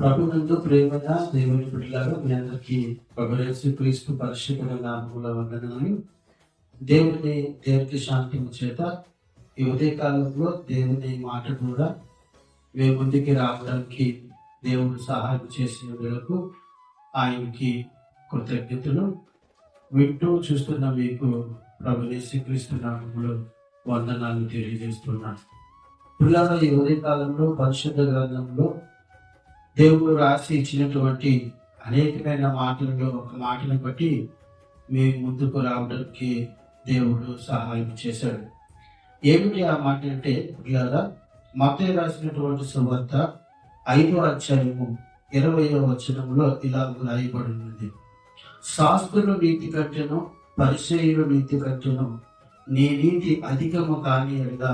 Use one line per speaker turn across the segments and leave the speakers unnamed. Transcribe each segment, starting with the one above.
ప్రభునందు ప్రేమగా దేవుని బిడ్డలారా మీ అందరికీ ప్రభువైన యేసుక్రీస్తు పరిశుద్ధ నామములో వందనాలు. దేవునికి శాంతి చేత ఈ ఉదయకాలంలో దేవుని మాట కూడా మేము ముందుకి రావడానికి దేవుడు సహాయం చేసిన వేళకు ఆయనకి కృతజ్ఞతలు. వింటూ చూస్తున్న మీకు ప్రభువైన యేసుక్రీస్తు నామములో వందనాలు తెలియజేస్తున్నాను. పిల్లల ఈ ఉదయకాలంలో పరిశుద్ధ గ్రంథంలో దేవుడు రాసి ఇచ్చినటువంటి అనేకమైన మాటలలో ఒక మాటను బట్టి మేము ముందుకు రావడానికి దేవుడు సహాయం చేశాడు. ఏమిటి ఆ మాట అంటే, పిల్లల మత్తయి రాసినటువంటి సువార్త 5వ అధ్యాయము 20వ వచనంలో ఇలా రాయబడి ఉన్నది. శాస్త్రుల నీతి కంటేను పరిసయ్యుల నీతి కంటేను నీ నీతి అధికము కాని ఎడల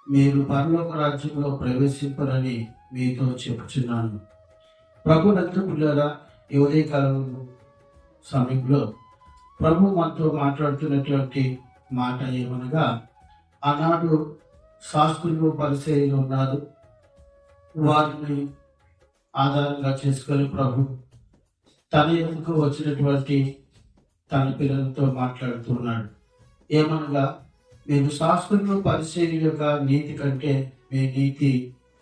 మీరు పరలోక రాజ్యంలో ప్రవేశింపరని మీతో చెప్పుచున్నాను. ప్రభునందు పిల్లరా, ఈ ఉదయకాలం సమయంలో ప్రభు మనతో మాట్లాడుతున్నటువంటి మాట ఏమనగా, ఆనాడు శాస్త్రులు పరిసయ్యులు ఉన్నారు. వారిని ఆధారంగా చేసుకొని ప్రభు తన ఎందుకు వచ్చినటువంటి తన పిల్లలతో మాట్లాడుతున్నాడు. ఏమనగా, మీరు శాస్త్రులు పరిసయ్యుల యొక్క నీతి కంటే మీ నీతి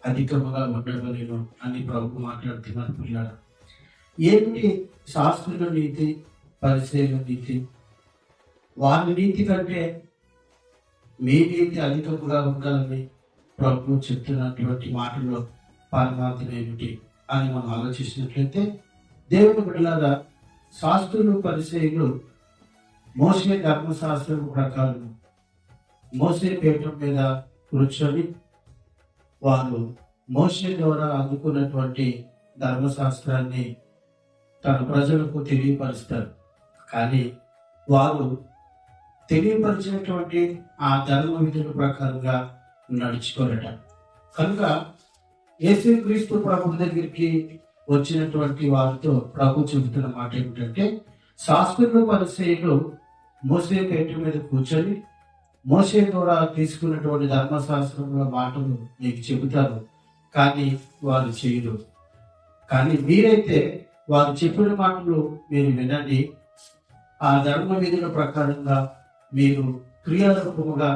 అధికముగా ఉండవలేను అని ప్రభు మాట్లాడుతున్నారు. పిల్లలు, ఏమిటి శాస్త్రుల నీతి, పరిసయ్యుల నీతి? వారి నీతి కంటే మీ నీతి అధికముగా ఉండాలని ప్రభు చెప్తున్నటువంటి మాటల్లో పరమార్థం ఏమిటి అని మనం ఆలోచించినట్లయితే, దేవుని బిడ్డలారా, శాస్త్రులు పరిసయ్యులు మోసే ధర్మశాస్త్రం ప్రకారం మోసే పీఠం మీద కూర్చొని వారు మోసే ద్వారా అందుకున్నటువంటి ధర్మశాస్త్రాన్ని తన ప్రజలకు తెలియపరుస్తారు. కానీ వారు తెలియపరిచినటువంటి ఆ ధర్మ విధుల ప్రకారంగా నడుచుకోరట. కనుక యేసుక్రీస్తు ప్రభు దగ్గరికి వచ్చినటువంటి వారితో ప్రభు చెబుతున్న మాట ఏమిటంటే, శాస్త్రులు పరిసయ్యులు మోసే పీఠం మీద కూర్చొని మోసే ద్వారా తీసుకున్నటువంటి ధర్మశాస్త్రంలో మాటలు మీకు చెబుతారు, కానీ వారు చేయరు. కానీ మీరైతే వారు చెప్పిన మాటలు మీరు వినండి. ఆ ధర్మ విధుల ప్రకారంగా మీరు క్రియారూపముగా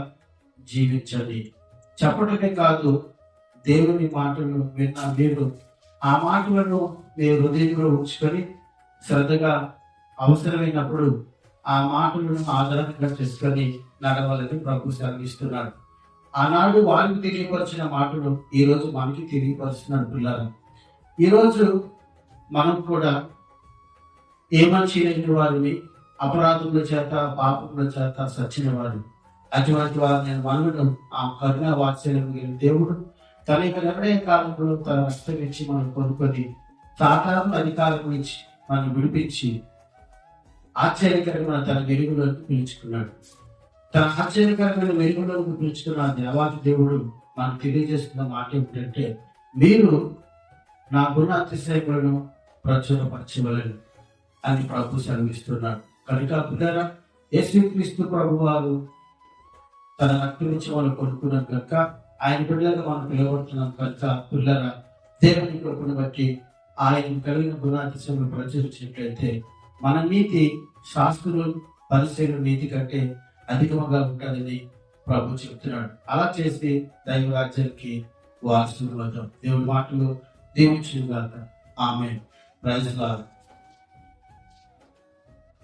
జీవించండి. చెప్పడమే కాదు, దేవుని మాటలు విన్న మీరు ఆ మాటలను మీ హృదయంలో ఉంచుకొని శ్రద్ధగా అవసరమైనప్పుడు ఆ మాటలను ఆధారంగా చేసుకొని నడవాలని ప్రభు సెలవిస్తున్నాడు. ఆనాడు వారికి తెలియపరిచిన మాటలు ఈరోజు మనకి తెలియపరుస్తున్నాడు. పిల్లలు, ఈరోజు మనం కూడా ఏమని లేని వారిని, అపరాధముల చేత పాపముల చేత సచ్చిన వారు, అటువంటి వారిని మనను ఆ కరుణ వాత్సల్యం దేవుడు తన యొక్క నిర్ణయ కాలంలో తన రక్తం ఇచ్చి మనం కొనుక్కొని సాధారణ అధికారం ఇచ్చి మనం విడిపించి ఆశ్చర్యకరమైన తన వెలుగులోకి పిలుచుకున్నాడు. తన ఆశ్చర్యకరమైన వెలుగులోకి పిలుచుకున్న దేవాది దేవుడు మనకు తెలియజేస్తున్న మాట ఏమిటంటే, మీరు నా గుణ అతిశయములను ప్రచురపరచవలను అని ప్రభు సెలవిస్తున్నాడు. కనుక పిల్లరా, యేసుక్రీస్తు ప్రభు వారు తన రక్తం నుంచి మనం కొనుక్కున్నాం కనుక, ఆయన బిడ్డలుగా మనం పిలువబడుతున్నాం కనుక, పిల్లరా, దేవుని కృపను బట్టి ఆయన కలిగిన గుణాతిశయములను ప్రచురించినట్లయితే మన నీతి శాస్త్రులు పరిసయ్యుల నీతి కంటే అధికముగా ఉంటుందని ప్రభు చెప్తున్నాడు. అలా చేసి దైవ రాజ్యానికి వారసులు అవుతాం. దేవుడి మాటలు దీవించుగాక. ఆమేన్. Praise lord.